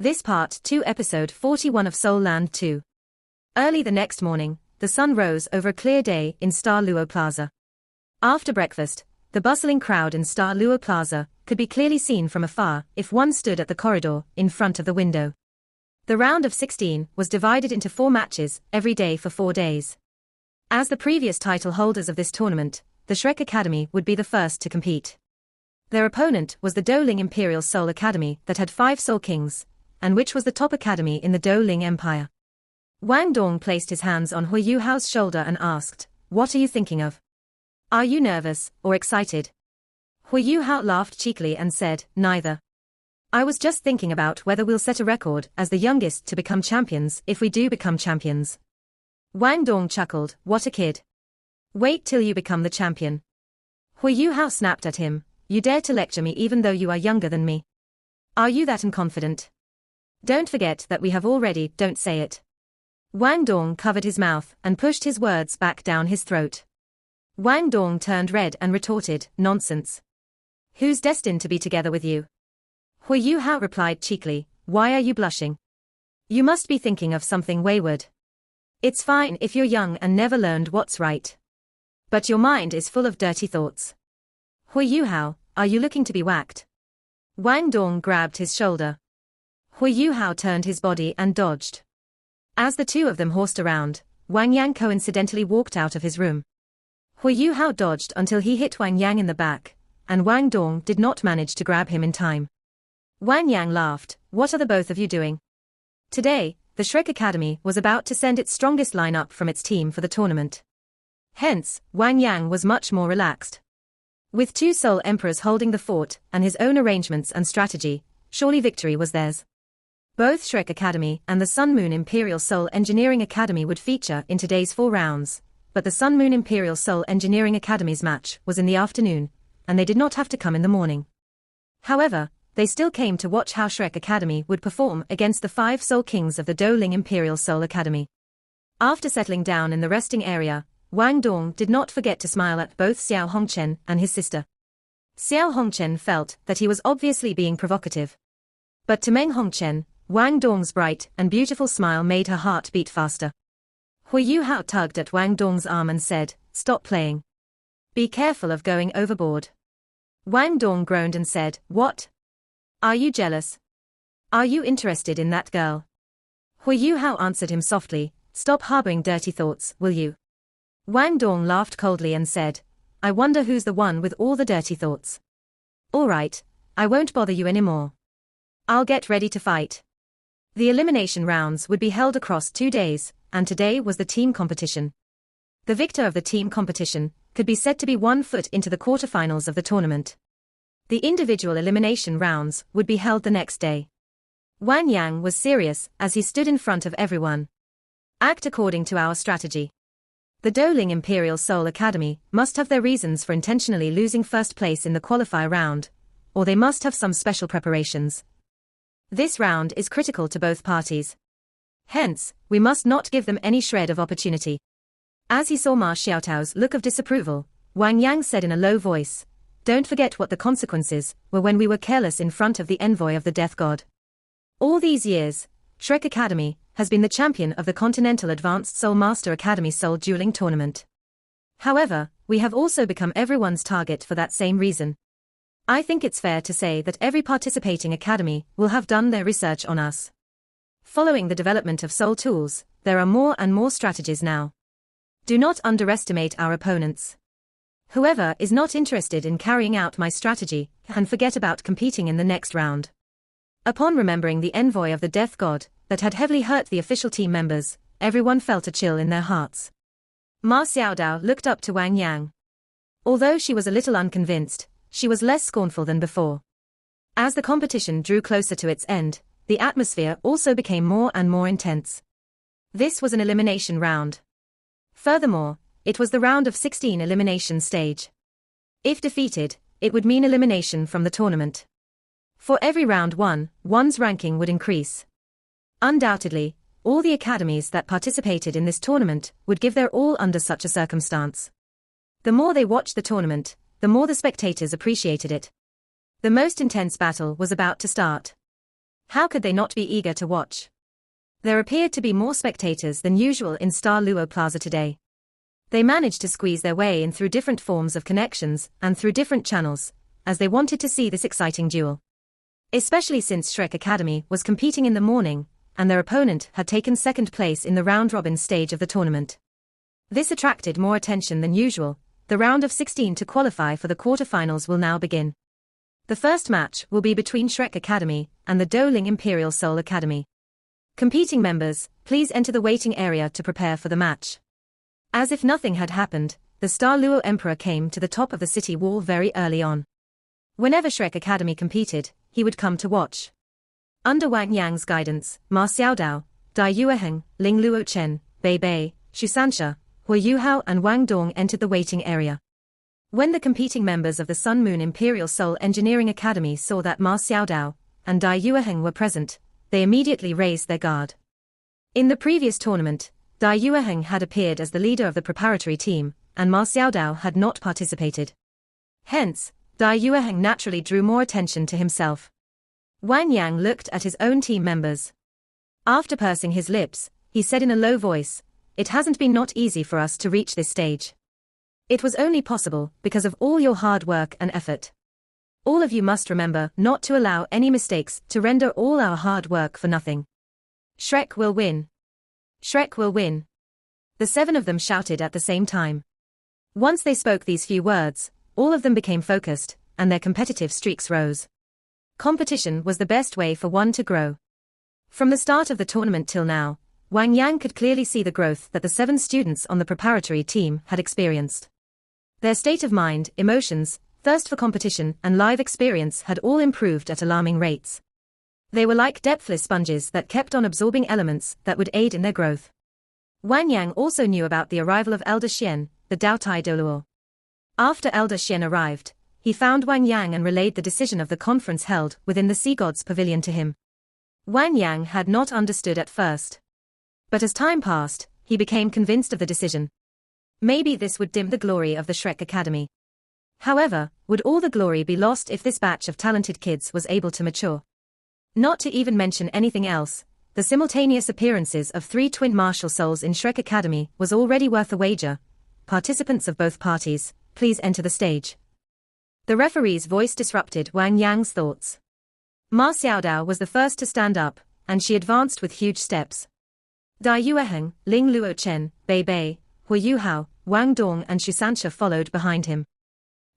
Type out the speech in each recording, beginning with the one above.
This Part 2 Episode 41 of Soul Land 2. Early the next morning, the sun rose over a clear day in Star Luo Plaza. After breakfast, the bustling crowd in Star Luo Plaza could be clearly seen from afar if one stood at the corridor in front of the window. The round of 16 was divided into 4 matches every day for 4 days. As the previous title holders of this tournament, the Shrek Academy would be the first to compete. Their opponent was the Douling Imperial Soul Academy that had 5 Soul Kings, and which was the top academy in the Douling Empire. Wang Dong placed his hands on Hui Yuhao's shoulder and asked, "What are you thinking of? Are you nervous or excited?" Hui Yuhao laughed cheekily and said, "Neither. I was just thinking about whether we'll set a record as the youngest to become champions if we do become champions." Wang Dong chuckled, "What a kid. Wait till you become the champion." Hui Yuhao snapped at him, "You dare to lecture me even though you are younger than me? Are you that unconfident? Don't forget that we have already, don't say it." Wang Dong covered his mouth and pushed his words back down his throat. Wang Dong turned red and retorted, "Nonsense. Who's destined to be together with you?" Hui Yuhao replied cheekily, "Why are you blushing? You must be thinking of something wayward. It's fine if you're young and never learned what's right. But your mind is full of dirty thoughts. Hui Yuhao, are you looking to be whacked?" Wang Dong grabbed his shoulder. Hui Yuhao turned his body and dodged. As the two of them horsed around, Wang Yang coincidentally walked out of his room. Hui Yuhao dodged until he hit Wang Yang in the back, and Wang Dong did not manage to grab him in time. Wang Yang laughed, "What are the both of you doing?" Today, the Shrek Academy was about to send its strongest lineup from its team for the tournament. Hence, Wang Yang was much more relaxed. With 2 Soul Emperors holding the fort and his own arrangements and strategy, surely victory was theirs. Both Shrek Academy and the Sun Moon Imperial Soul Engineering Academy would feature in today's 4 rounds, but the Sun Moon Imperial Soul Engineering Academy's match was in the afternoon, and they did not have to come in the morning. However, they still came to watch how Shrek Academy would perform against the 5 Soul Kings of the Douling Imperial Soul Academy. After settling down in the resting area, Wang Dong did not forget to smile at both Xiao Hongchen and his sister. Xiao Hongchen felt that he was obviously being provocative. But to Meng Hongchen, Wang Dong's bright and beautiful smile made her heart beat faster. Hui Yuhao tugged at Wang Dong's arm and said, "Stop playing. Be careful of going overboard." Wang Dong groaned and said, "What? Are you jealous? Are you interested in that girl?" Hui Yuhao answered him softly, "Stop harboring dirty thoughts, will you?" Wang Dong laughed coldly and said, "I wonder who's the one with all the dirty thoughts. All right, I won't bother you anymore. I'll get ready to fight." The elimination rounds would be held across 2 days, and today was the team competition. The victor of the team competition could be said to be 1 foot into the quarterfinals of the tournament. The individual elimination rounds would be held the next day. Wang Yang was serious as he stood in front of everyone. "Act according to our strategy. The Douling Imperial Soul Academy must have their reasons for intentionally losing first place in the qualifier round, or they must have some special preparations. This round is critical to both parties. Hence, we must not give them any shred of opportunity." As he saw Ma Xiaotao's look of disapproval, Wang Yang said in a low voice, "Don't forget what the consequences were when we were careless in front of the envoy of the Death God. All these years, Shrek Academy has been the champion of the Continental Advanced Soul Master Academy Soul Dueling Tournament. However, we have also become everyone's target for that same reason. I think it's fair to say that every participating academy will have done their research on us. Following the development of Soul tools, there are more and more strategies now. Do not underestimate our opponents. Whoever is not interested in carrying out my strategy can forget about competing in the next round." Upon remembering the envoy of the Death God that had heavily hurt the official team members, everyone felt a chill in their hearts. Ma Xiaodao looked up to Wang Yang. Although she was a little unconvinced, she was less scornful than before. As the competition drew closer to its end, the atmosphere also became more and more intense. This was an elimination round. Furthermore, it was the round of 16 elimination stage. If defeated, it would mean elimination from the tournament. For every round won, one's ranking would increase. Undoubtedly, all the academies that participated in this tournament would give their all under such a circumstance. The more they watched the tournament, the more the spectators appreciated it. The most intense battle was about to start. How could they not be eager to watch? There appeared to be more spectators than usual in Star Luo Plaza today. They managed to squeeze their way in through different forms of connections and through different channels, as they wanted to see this exciting duel. Especially since Shrek Academy was competing in the morning, and their opponent had taken second place in the round-robin stage of the tournament. This attracted more attention than usual. The round of 16 to qualify for the quarterfinals will now begin. The first match will be between Shrek Academy and the Doling Imperial Soul Academy. Competing members, please enter the waiting area to prepare for the match. As if nothing had happened, the Star Luo Emperor came to the top of the city wall very early on. Whenever Shrek Academy competed, he would come to watch. Under Wang Yang's guidance, Ma Xiaodao, Dai Yueheng, Ling Luo Chen, Bei Bei, Xu Sanxia, Hu Yuhao and Wang Dong entered the waiting area. When the competing members of the Sun Moon Imperial Soul Engineering Academy saw that Ma Xiaodao and Dai Yueheng were present, they immediately raised their guard. In the previous tournament, Dai Yueheng had appeared as the leader of the preparatory team, and Ma Xiaodao had not participated. Hence, Dai Yueheng naturally drew more attention to himself. Wang Yang looked at his own team members. After pursing his lips, he said in a low voice, "It hasn't been not easy for us to reach this stage. It was only possible because of all your hard work and effort. All of you must remember not to allow any mistakes to render all our hard work for nothing. Shrek will win. Shrek will win." The 7 of them shouted at the same time. Once they spoke these few words, all of them became focused, and their competitive streaks rose. Competition was the best way for one to grow. From the start of the tournament till now, Wang Yang could clearly see the growth that the 7 students on the preparatory team had experienced. Their state of mind, emotions, thirst for competition, and live experience had all improved at alarming rates. They were like depthless sponges that kept on absorbing elements that would aid in their growth. Wang Yang also knew about the arrival of Elder Xian, the Daotai Doluo. After Elder Xian arrived, he found Wang Yang and relayed the decision of the conference held within the Sea God's Pavilion to him. Wang Yang had not understood at first. But as time passed, he became convinced of the decision. Maybe this would dim the glory of the Shrek Academy. However, would all the glory be lost if this batch of talented kids was able to mature? Not to even mention anything else, the simultaneous appearances of 3 twin martial souls in Shrek Academy was already worth a wager. Participants of both parties, please enter the stage. The referee's voice disrupted Wang Yang's thoughts. Ma Xiaodao was the first to stand up, and she advanced with huge steps. Dai Yueheng, Ling Luo Chen, Bei Bei, Hu Yuhao, Wang Dong and Xu Sanxia followed behind him.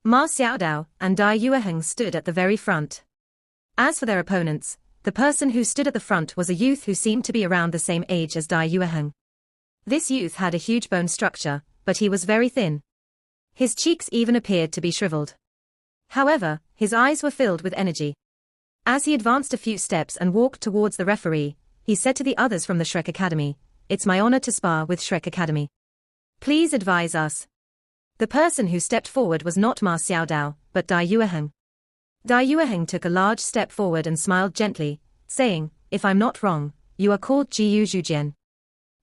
Ma Xiaodao and Dai Yueheng stood at the very front. As for their opponents, the person who stood at the front was a youth who seemed to be around the same age as Dai Yueheng. This youth had a huge bone structure, but he was very thin. His cheeks even appeared to be shriveled. However, his eyes were filled with energy. As he advanced a few steps and walked towards the referee, he said to the others from the Shrek Academy, "It's my honor to spar with Shrek Academy. Please advise us." The person who stepped forward was not Ma Xiaodao, but Dai Yueheng. Dai Yueheng took a large step forward and smiled gently, saying, "If I'm not wrong, you are called Jiyu Zhujian.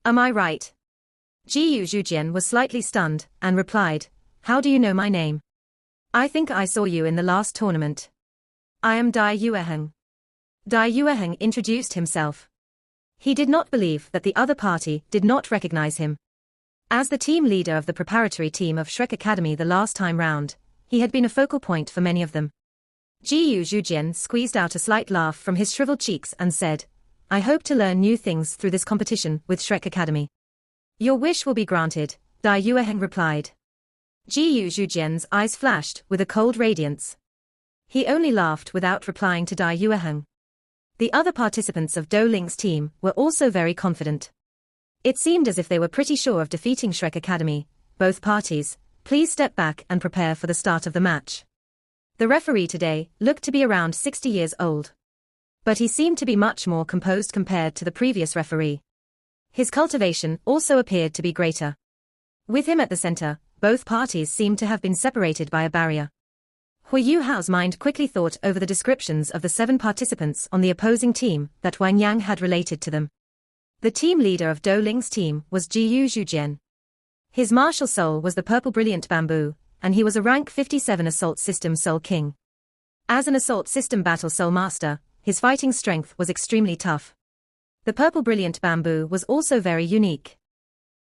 Am I right?" Jiyu Zhujian was slightly stunned, and replied, "How do you know my name? I think I saw you in the last tournament. I am Dai Yueheng." Dai Yueheng introduced himself. He did not believe that the other party did not recognize him. As the team leader of the preparatory team of Shrek Academy the last time round, he had been a focal point for many of them. Jiyu Zhujian squeezed out a slight laugh from his shriveled cheeks and said, "I hope to learn new things through this competition with Shrek Academy." "Your wish will be granted," Dai Yueheng replied. Jiyu Zhujian's eyes flashed with a cold radiance. He only laughed without replying to Dai Yueheng. The other participants of Do Ling's team were also very confident. It seemed as if they were pretty sure of defeating Shrek Academy. Both parties, please step back and prepare for the start of the match. The referee today looked to be around 60 years old. But he seemed to be much more composed compared to the previous referee. His cultivation also appeared to be greater. With him at the center, both parties seemed to have been separated by a barrier. Hu Yuhao's mind quickly thought over the descriptions of the 7 participants on the opposing team that Wang Yang had related to them. The team leader of Do Ling's team was Jiyu Zhujian. His martial soul was the purple brilliant bamboo, and he was a rank 57 Assault System Soul King. As an Assault System Battle Soul Master, his fighting strength was extremely tough. The purple brilliant bamboo was also very unique.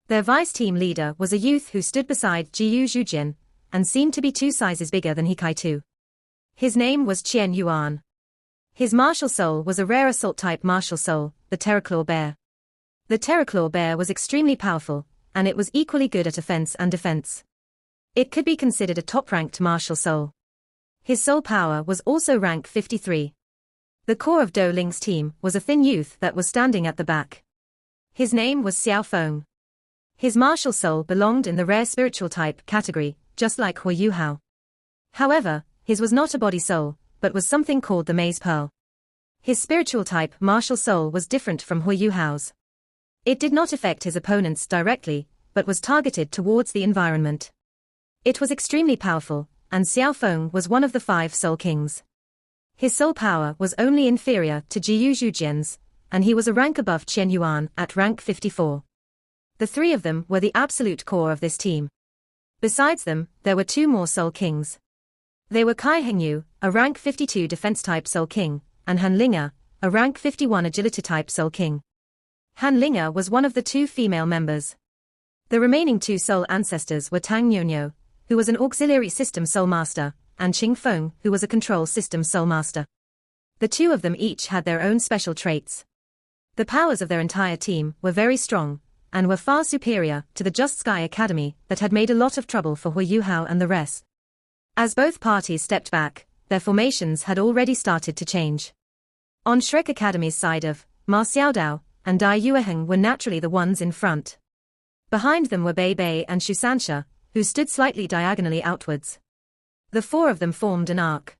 Their vice team leader was a youth who stood beside Jiyu Zhujian, and seemed to be 2 sizes bigger than Hikaitu. His name was Qian Yuan. His martial soul was a rare assault-type martial soul, the Terraclaw Bear. The Terraclaw Bear was extremely powerful, and it was equally good at offense and defense. It could be considered a top-ranked martial soul. His soul power was also rank 53. The core of Dou Ling's team was a thin youth that was standing at the back. His name was Xiao Feng. His martial soul belonged in the rare spiritual type category, just like Hui Yuhao. However, his was not a body soul, but was something called the Maze Pearl. His spiritual type martial soul was different from Hui Yuhao's. It did not affect his opponents directly, but was targeted towards the environment. It was extremely powerful, and Xiao Feng was one of the 5 soul kings. His soul power was only inferior to Jiyu Zhujian's, and he was a rank above Qian Yuan at rank 54. The 3 of them were the absolute core of this team. Besides them, there were 2 more soul kings. They were Kai Hengyu, a rank 52 defense-type soul king, and Han Linga, a rank 51 agility-type soul king. Han Linga was one of the 2 female members. The remaining 2 soul ancestors were Tang Nyonyo, who was an auxiliary system soul master, and Qing Feng, who was a control system soul master. The 2 of them each had their own special traits. The powers of their entire team were very strong, and were far superior to the Just Sky Academy that had made a lot of trouble for Hui Yuhao and the rest. As both parties stepped back, their formations had already started to change. On Shrek Academy's side of Ma Xiaodao and Dai Yueheng were naturally the ones in front. Behind them were Bei Bei and Shu Sansha, who stood slightly diagonally outwards. The 4 of them formed an arc.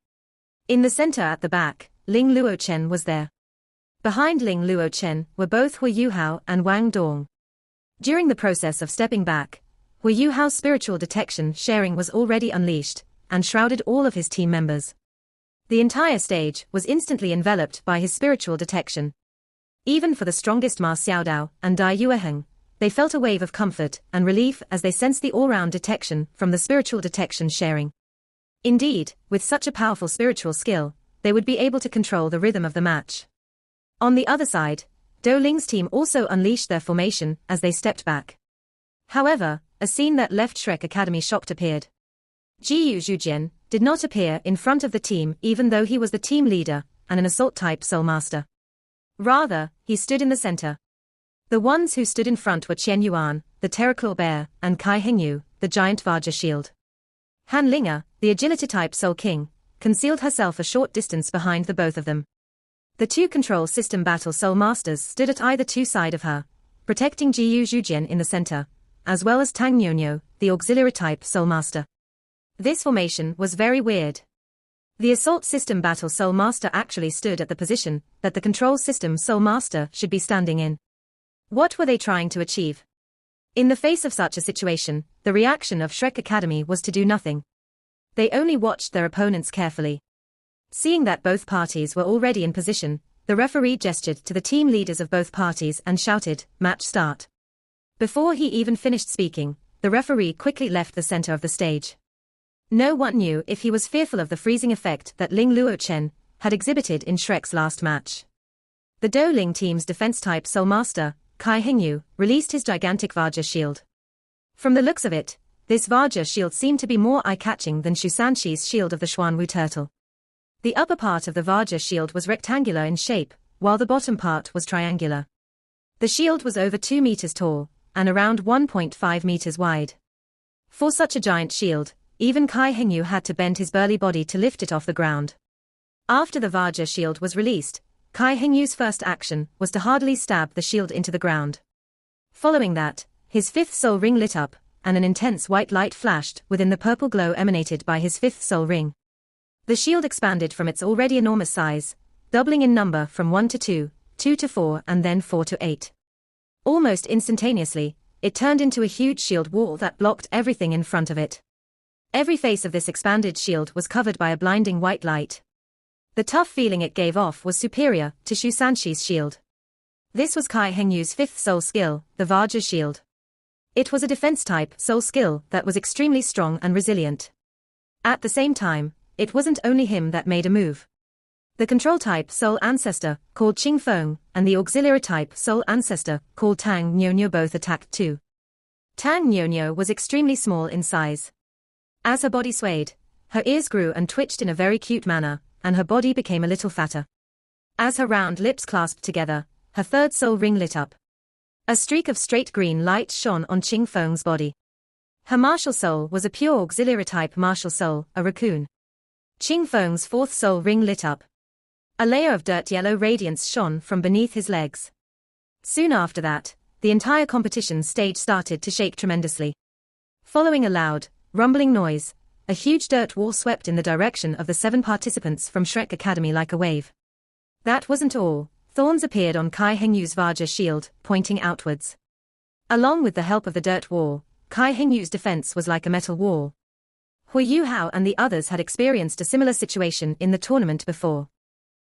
In the center at the back, Ling Luochen was there. Behind Ling Luochen were both Hui Yuhao and Wang Dong. During the process of stepping back, Hui Yuhao's spiritual detection sharing was already unleashed, and shrouded all of his team members. The entire stage was instantly enveloped by his spiritual detection. Even for the strongest Ma Xiaodao and Dai Yueheng, they felt a wave of comfort and relief as they sensed the all-round detection from the spiritual detection sharing. Indeed, with such a powerful spiritual skill, they would be able to control the rhythm of the match. On the other side, Dou Ling's team also unleashed their formation as they stepped back. However, a scene that left Shrek Academy shocked appeared. Jiyu Zhujian did not appear in front of the team even though he was the team leader and an assault-type soul master. Rather, he stood in the center. The ones who stood in front were Qian Yuan, the Terraclaw Bear, and Kai Hengyu, the giant Vajra shield. Han Linga, the agility-type soul king, concealed herself a short distance behind the both of them. The 2 control system battle soul masters stood at either 2 sides of her, protecting Jiyu Zhujian in the center, as well as Tang Nyonyo, the auxiliary-type soul master. This formation was very weird. The assault system battle soul master actually stood at the position that the control system soul master should be standing in. What were they trying to achieve? In the face of such a situation, the reaction of Shrek Academy was to do nothing. They only watched their opponents carefully. Seeing that both parties were already in position, the referee gestured to the team leaders of both parties and shouted, "Match start." Before he even finished speaking, the referee quickly left the center of the stage. No one knew if he was fearful of the freezing effect that Ling Luochen had exhibited in Shrek's last match. The Dou Ling team's defense-type soul master, Kai Hengyu, released his gigantic Vajra shield. From the looks of it, this Vajra shield seemed to be more eye-catching than Shu Sanshi's shield of the Xuanwu turtle. The upper part of the Vajra shield was rectangular in shape, while the bottom part was triangular. The shield was over 2 meters tall, and around 1.5 meters wide. For such a giant shield, even Kai Hengyu had to bend his burly body to lift it off the ground. After the Vajra shield was released, Kai Hengyu's first action was to hardily stab the shield into the ground. Following that, his 5th soul ring lit up, and an intense white light flashed within the purple glow emanated by his 5th soul ring. The shield expanded from its already enormous size, doubling in number from 1 to 2, 2 to 4 and then 4 to 8. Almost instantaneously, it turned into a huge shield wall that blocked everything in front of it. Every face of this expanded shield was covered by a blinding white light. The tough feeling it gave off was superior to Shu Sanshi's shield. This was Kai Hengyu's 5th soul skill, the Vajra shield. It was a defense-type soul skill that was extremely strong and resilient. At the same time, it wasn't only him that made a move. The control-type soul ancestor, called Qing Feng, and the auxiliary-type soul ancestor, called Tang Nyonyo both attacked too. Tang Nyonyo was extremely small in size. As her body swayed, her ears grew and twitched in a very cute manner, and her body became a little fatter. As her round lips clasped together, her third soul ring lit up. A streak of straight green light shone on Qing Feng's body. Her martial soul was a pure auxiliary-type martial soul, a raccoon. Qing Feng's fourth soul ring lit up. A layer of dirt yellow radiance shone from beneath his legs. Soon after that, the entire competition stage started to shake tremendously. Following a loud, rumbling noise, a huge dirt wall swept in the direction of the 7 participants from Shrek Academy like a wave. That wasn't all. Thorns appeared on Kai Hengyu's Vajra shield, pointing outwards. Along with the help of the dirt wall, Kai Hengyu's defense was like a metal wall. Hui Yuhao and the others had experienced a similar situation in the tournament before.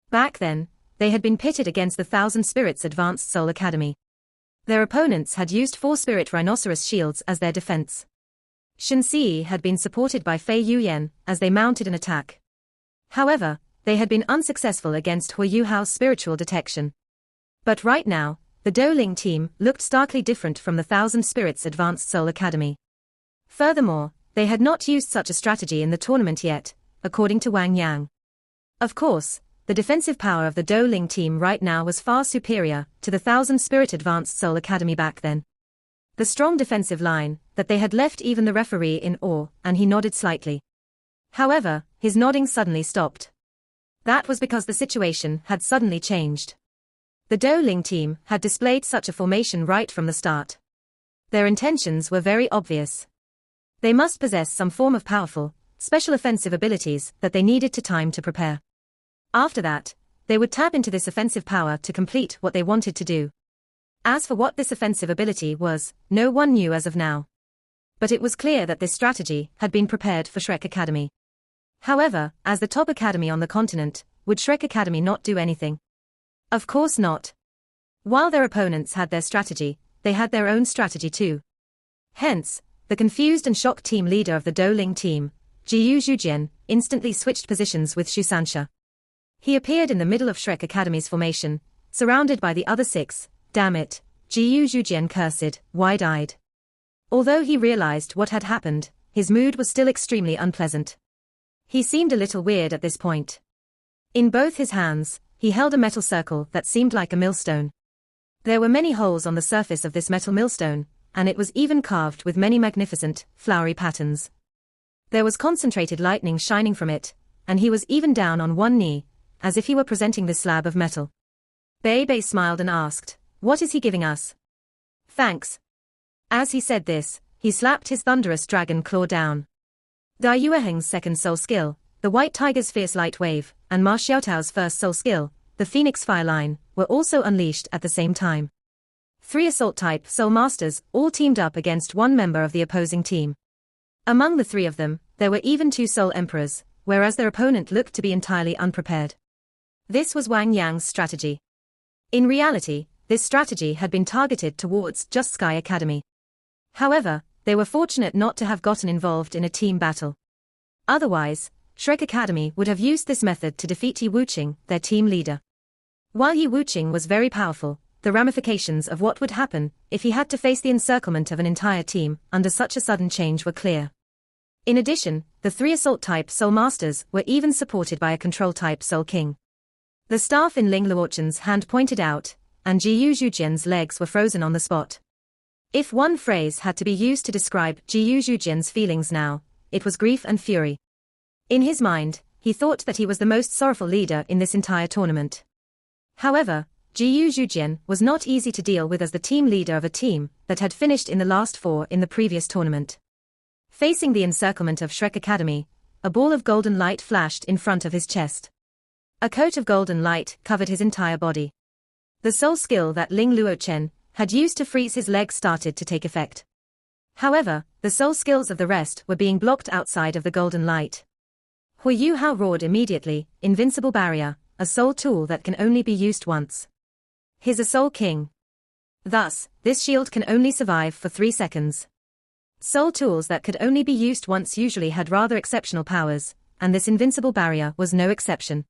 Back then, they had been pitted against the Thousand Spirits Advanced Soul Academy. Their opponents had used 4 Spirit Rhinoceros shields as their defense. Shen Xi had been supported by Fei Yuyan as they mounted an attack. However, they had been unsuccessful against Hui Yuhao's spiritual detection. But right now, the Douling team looked starkly different from the Thousand Spirits Advanced Soul Academy. Furthermore, they had not used such a strategy in the tournament yet, according to Wang Yang. Of course, the defensive power of the Douling team right now was far superior to the Thousand Spirit Advanced Soul Academy back then. The strong defensive line that they had left even the referee in awe, and he nodded slightly. However, his nodding suddenly stopped. That was because the situation had suddenly changed. The Douling team had displayed such a formation right from the start. Their intentions were very obvious. They must possess some form of powerful, special offensive abilities that they needed time to prepare. After that, they would tap into this offensive power to complete what they wanted to do. As for what this offensive ability was, no one knew as of now. But it was clear that this strategy had been prepared for Shrek Academy. However, as the top academy on the continent, would Shrek Academy not do anything? Of course not. While their opponents had their strategy, they had their own strategy too. Hence, the confused and shocked team leader of the Douling team, Jiyu Zhujian, instantly switched positions with Xu Sansha. He appeared in the middle of Shrek Academy's formation, surrounded by the other 6. Damn it, Jiyu Zhujian cursed, wide-eyed. Although he realized what had happened, his mood was still extremely unpleasant. He seemed a little weird at this point. In both his hands, he held a metal circle that seemed like a millstone. There were many holes on the surface of this metal millstone, and it was even carved with many magnificent, flowery patterns. There was concentrated lightning shining from it, and he was even down on one knee, as if he were presenting this slab of metal. Bei Bei smiled and asked, "What is he giving us?" "Thanks." As he said this, he slapped his thunderous dragon claw down. Dai Yueheng's second soul skill, the White Tiger's fierce light wave, and Ma Xiaotao's first soul skill, the Phoenix Fire Line, were also unleashed at the same time. 3 assault-type soul masters all teamed up against one member of the opposing team. Among the 3 of them, there were even 2 soul emperors, whereas their opponent looked to be entirely unprepared. This was Wang Yang's strategy. In reality, this strategy had been targeted towards just Sky Academy. However, they were fortunate not to have gotten involved in a team battle. Otherwise, Shrek Academy would have used this method to defeat Yi Wuqing, their team leader. While Yi Wuqing was very powerful, the ramifications of what would happen if he had to face the encirclement of an entire team under such a sudden change were clear. In addition, the 3 assault-type soul masters were even supported by a control-type soul king. The staff in Ling Luochen's hand pointed out, and Jiyu Zhujian's legs were frozen on the spot. If one phrase had to be used to describe Jiyu Zhujian's feelings now, it was grief and fury. In his mind, he thought that he was the most sorrowful leader in this entire tournament. However, Jiyu Zhujian was not easy to deal with as the team leader of a team that had finished in the last 4 in the previous tournament. Facing the encirclement of Shrek Academy, a ball of golden light flashed in front of his chest. A coat of golden light covered his entire body. The soul skill that Ling Luochen had used to freeze his legs started to take effect. However, the soul skills of the rest were being blocked outside of the golden light. Hui Yuhao roared immediately, "Invincible barrier, a soul tool that can only be used once. He's a soul king. Thus, this shield can only survive for 3 seconds. Soul tools that could only be used once usually had rather exceptional powers, and this invincible barrier was no exception.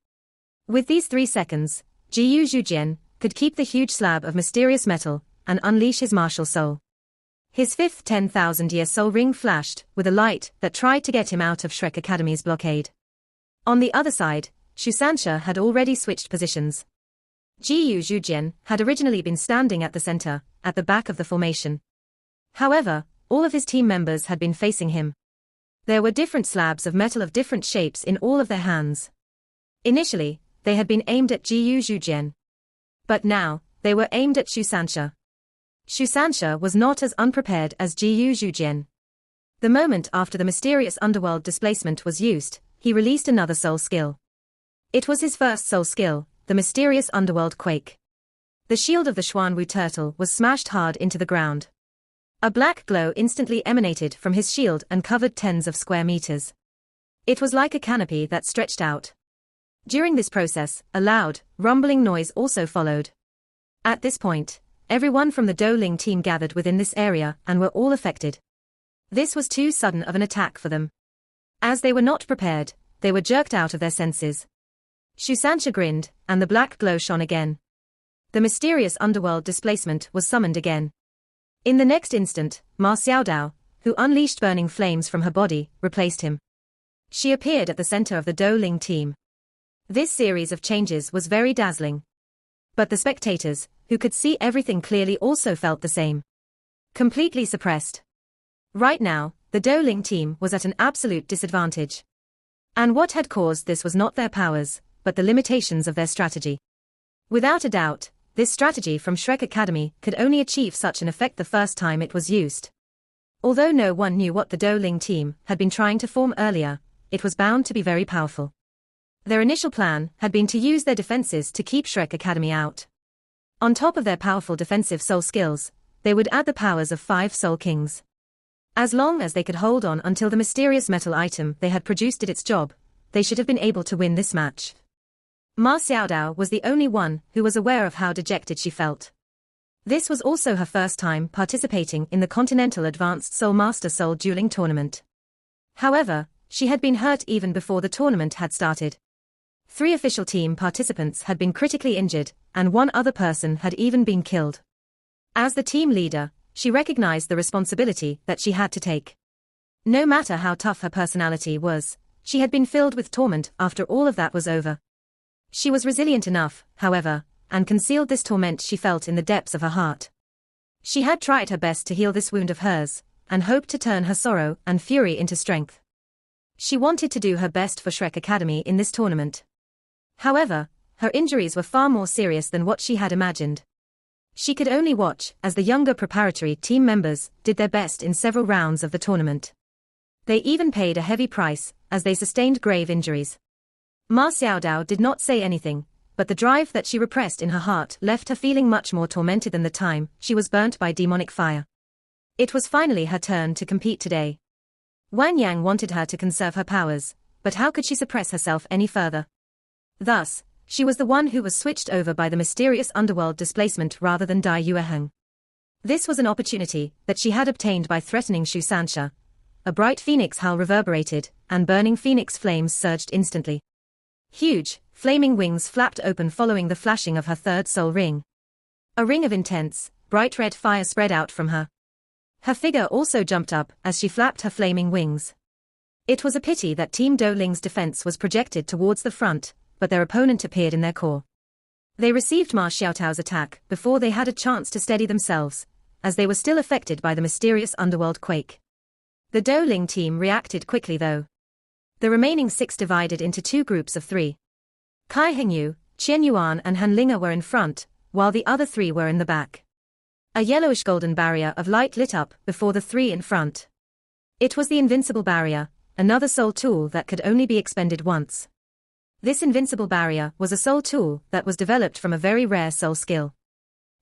With these 3 seconds, Jiyu Zhujian could keep the huge slab of mysterious metal and unleash his martial soul. His fifth 10,000-year soul ring flashed with a light that tried to get him out of Shrek Academy's blockade. On the other side, Shusansha had already switched positions. Jiyu Zhujian had originally been standing at the center, at the back of the formation. However, all of his team members had been facing him. There were different slabs of metal of different shapes in all of their hands. Initially, they had been aimed at Jiyu Zhujian. But now, they were aimed at Shusansha. Shusansha was not as unprepared as Jiyu Zhujian. The moment after the mysterious underworld displacement was used, he released another soul skill. It was his first soul skill, the mysterious underworld quake. The shield of the Xuanwu turtle was smashed hard into the ground. A black glow instantly emanated from his shield and covered tens of square meters. It was like a canopy that stretched out. During this process, a loud, rumbling noise also followed. At this point, everyone from the Douling team gathered within this area and were all affected. This was too sudden of an attack for them. As they were not prepared, they were jerked out of their senses. Shusansha grinned, and the black glow shone again. The mysterious underworld displacement was summoned again. In the next instant, Ma Xiaodao, who unleashed burning flames from her body, replaced him. She appeared at the center of the Douling team. This series of changes was very dazzling. But the spectators, who could see everything clearly, also felt the same. Completely suppressed. Right now, the Douling team was at an absolute disadvantage. And what had caused this was not their powers, but the limitations of their strategy. Without a doubt, this strategy from Shrek Academy could only achieve such an effect the first time it was used. Although no one knew what the Douling team had been trying to form earlier, it was bound to be very powerful. Their initial plan had been to use their defenses to keep Shrek Academy out. On top of their powerful defensive soul skills, they would add the powers of 5 Soul Kings. As long as they could hold on until the mysterious metal item they had produced did its job, they should have been able to win this match. Ma Xiaodao was the only one who was aware of how dejected she felt. This was also her first time participating in the Continental Advanced Soul Master Soul Dueling Tournament. However, she had been hurt even before the tournament had started. 3 official team participants had been critically injured, and 1 other person had even been killed. As the team leader, she recognized the responsibility that she had to take. No matter how tough her personality was, she had been filled with torment after all of that was over. She was resilient enough, however, and concealed this torment she felt in the depths of her heart. She had tried her best to heal this wound of hers, and hoped to turn her sorrow and fury into strength. She wanted to do her best for Shrek Academy in this tournament. However, her injuries were far more serious than what she had imagined. She could only watch as the younger preparatory team members did their best in several rounds of the tournament. They even paid a heavy price, as they sustained grave injuries. Ma Xiaodao did not say anything, but the drive that she repressed in her heart left her feeling much more tormented than the time she was burnt by demonic fire. It was finally her turn to compete today. Wang Yang wanted her to conserve her powers, but how could she suppress herself any further? Thus, she was the one who was switched over by the mysterious underworld displacement rather than Dai Yueheng. This was an opportunity that she had obtained by threatening Shusansha. A bright phoenix howl reverberated, and burning phoenix flames surged instantly. Huge, flaming wings flapped open following the flashing of her 3rd soul ring. A ring of intense, bright red fire spread out from her. Her figure also jumped up as she flapped her flaming wings. It was a pity that Team Douling's defense was projected towards the front, but their opponent appeared in their core. They received Ma Xiaotao's attack before they had a chance to steady themselves, as they were still affected by the mysterious underworld quake. The Douling team reacted quickly though. The remaining 6 divided into 2 groups of 3. Kai Hengyu, Qian Yuan and Han Linga were in front, while the other 3 were in the back. A yellowish golden barrier of light lit up before the 3 in front. It was the invincible barrier, another soul tool that could only be expended once. This invincible barrier was a soul tool that was developed from a very rare soul skill.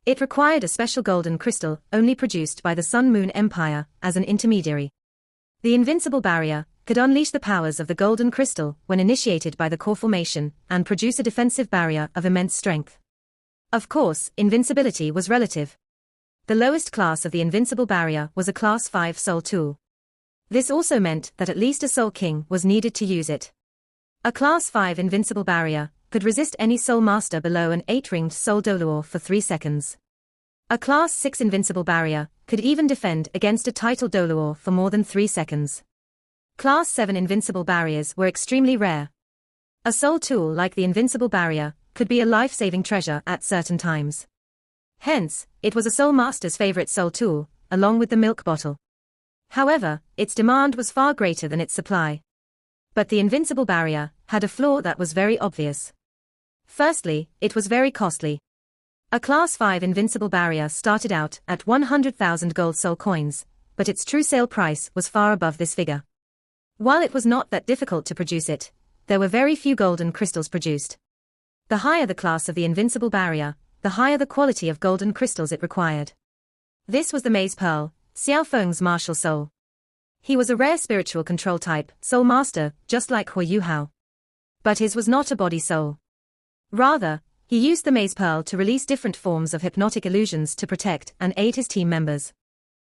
It required a special golden crystal only produced by the Sun Moon Empire as an intermediary. The invincible barrier could unleash the powers of the golden crystal when initiated by the core formation and produce a defensive barrier of immense strength. Of course, invincibility was relative. The lowest class of the invincible barrier was a class 5 soul tool. This also meant that at least a soul king was needed to use it. A class 5 invincible barrier could resist any Soul Master below an 8-ringed Soul Doluor for 3 seconds. A Class 6 Invincible Barrier could even defend against a Title Doluor for more than 3 seconds. Class 7 Invincible Barriers were extremely rare. A soul tool like the Invincible Barrier could be a life-saving treasure at certain times. Hence, it was a Soul Master's favorite soul tool, along with the milk bottle. However, its demand was far greater than its supply. But the Invincible Barrier had a flaw that was very obvious. Firstly, it was very costly. A Class 5 Invincible Barrier started out at 100,000 gold soul coins, but its true sale price was far above this figure. While it was not that difficult to produce it, there were very few golden crystals produced. The higher the class of the Invincible Barrier, the higher the quality of golden crystals it required. This was the Maze Pearl, Xiao Feng's martial soul. He was a rare spiritual control type soul master, just like Huo Yuhao. But his was not a body soul. Rather, he used the Maze Pearl to release different forms of hypnotic illusions to protect and aid his team members.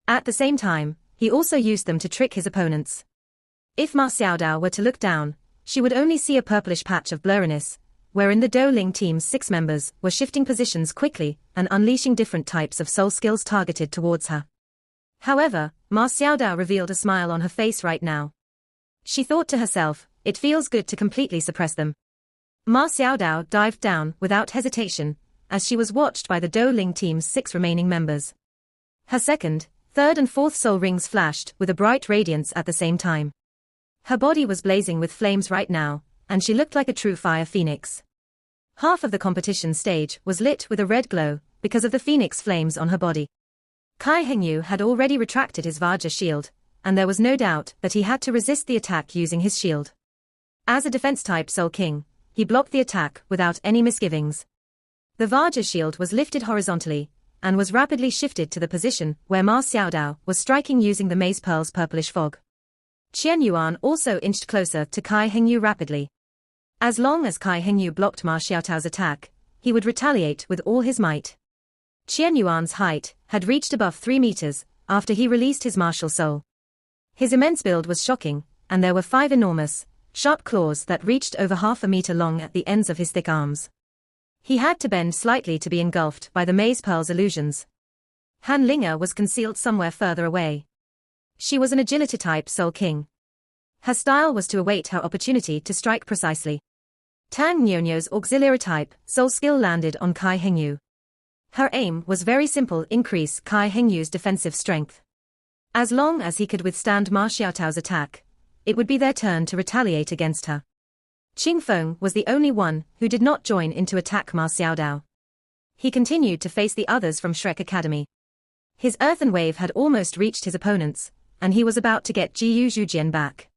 At the same time, he also used them to trick his opponents. If Ma Xiaodao were to look down, she would only see a purplish patch of blurriness, wherein the Dou Ling team's 6 members were shifting positions quickly and unleashing different types of soul skills targeted towards her. However, Ma Xiaodao revealed a smile on her face right now. She thought to herself, it feels good to completely suppress them. Ma Xiaodao dived down without hesitation, as she was watched by the Dou Ling team's 6 remaining members. Her second, third and fourth soul rings flashed with a bright radiance at the same time. Her body was blazing with flames right now, and she looked like a true fire phoenix. Half of the competition stage was lit with a red glow, because of the phoenix flames on her body. Kai Hengyu had already retracted his Vajra shield, and there was no doubt that he had to resist the attack using his shield. As a defense-type Soul King, he blocked the attack without any misgivings. The Vajra shield was lifted horizontally, and was rapidly shifted to the position where Ma Xiaodao was striking using the Maze Pearl's purplish fog. Qian Yuan also inched closer to Kai Hengyu rapidly. As long as Kai Hengyu blocked Ma Xiaotao's attack, he would retaliate with all his might. Qian Yuan's height had reached above 3 meters after he released his martial soul. His immense build was shocking, and there were 5 enormous, sharp claws that reached over half a meter long at the ends of his thick arms. He had to bend slightly to be engulfed by the Maze Pearl's illusions. Han Linga was concealed somewhere further away. She was an agility-type Soul King. Her style was to await her opportunity to strike precisely. Tang Nyonyo's auxiliary-type Soul skill landed on Kai Hengyu. Her aim was very simple: increase Kai Hengyu's defensive strength. As long as he could withstand Ma Xiaotao's attack, it would be their turn to retaliate against her. Qing Feng was the only one who did not join in to attack Ma Xiaodao. He continued to face the others from Shrek Academy. His earthen wave had almost reached his opponents, and he was about to get Jiyu Zhujian back.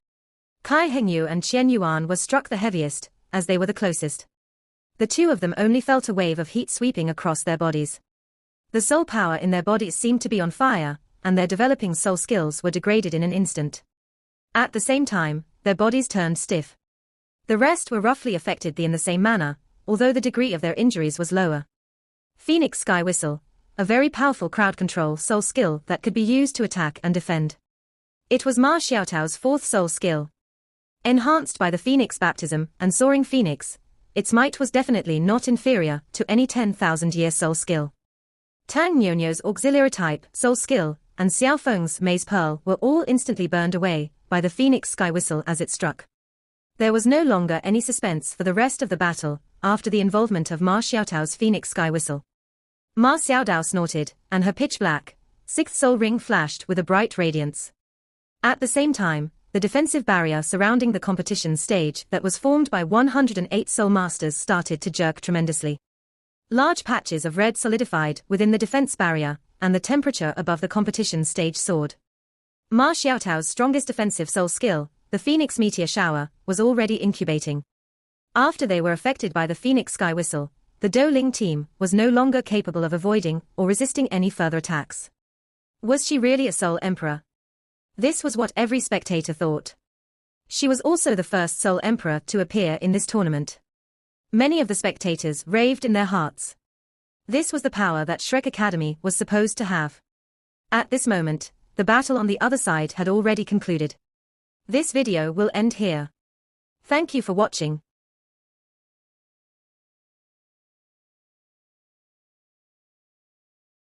Kai Hengyu and Qian Yuan were struck the heaviest, as they were the closest. The two of them only felt a wave of heat sweeping across their bodies. The soul power in their bodies seemed to be on fire, and their developing soul skills were degraded in an instant. At the same time, their bodies turned stiff. The rest were roughly affected in the same manner, although the degree of their injuries was lower. Phoenix Sky Whistle, a very powerful crowd control soul skill that could be used to attack and defend. It was Ma Xiaotao's 4th soul skill. Enhanced by the Phoenix Baptism and Soaring Phoenix, its might was definitely not inferior to any 10,000-year soul skill. Tang Nyonyo's auxiliary-type soul skill and Xiao Feng's Maze Pearl were all instantly burned away by the Phoenix Sky Whistle as it struck. There was no longer any suspense for the rest of the battle after the involvement of Ma Xiaotao's Phoenix Sky Whistle. Ma Xiaodao snorted, and her pitch-black 6th soul ring flashed with a bright radiance. At the same time, the defensive barrier surrounding the competition stage that was formed by 108 soul masters started to jerk tremendously. Large patches of red solidified within the defense barrier, and the temperature above the competition stage soared. Ma Xiaotao's strongest defensive soul skill, the Phoenix Meteor Shower, was already incubating. After they were affected by the Phoenix Sky Whistle, the Dou Ling team was no longer capable of avoiding or resisting any further attacks. Was she really a Soul Emperor? This was what every spectator thought. She was also the first Soul Emperor to appear in this tournament. Many of the spectators raved in their hearts. This was the power that Shrek Academy was supposed to have. At this moment, the battle on the other side had already concluded. This video will end here. Thank you for watching.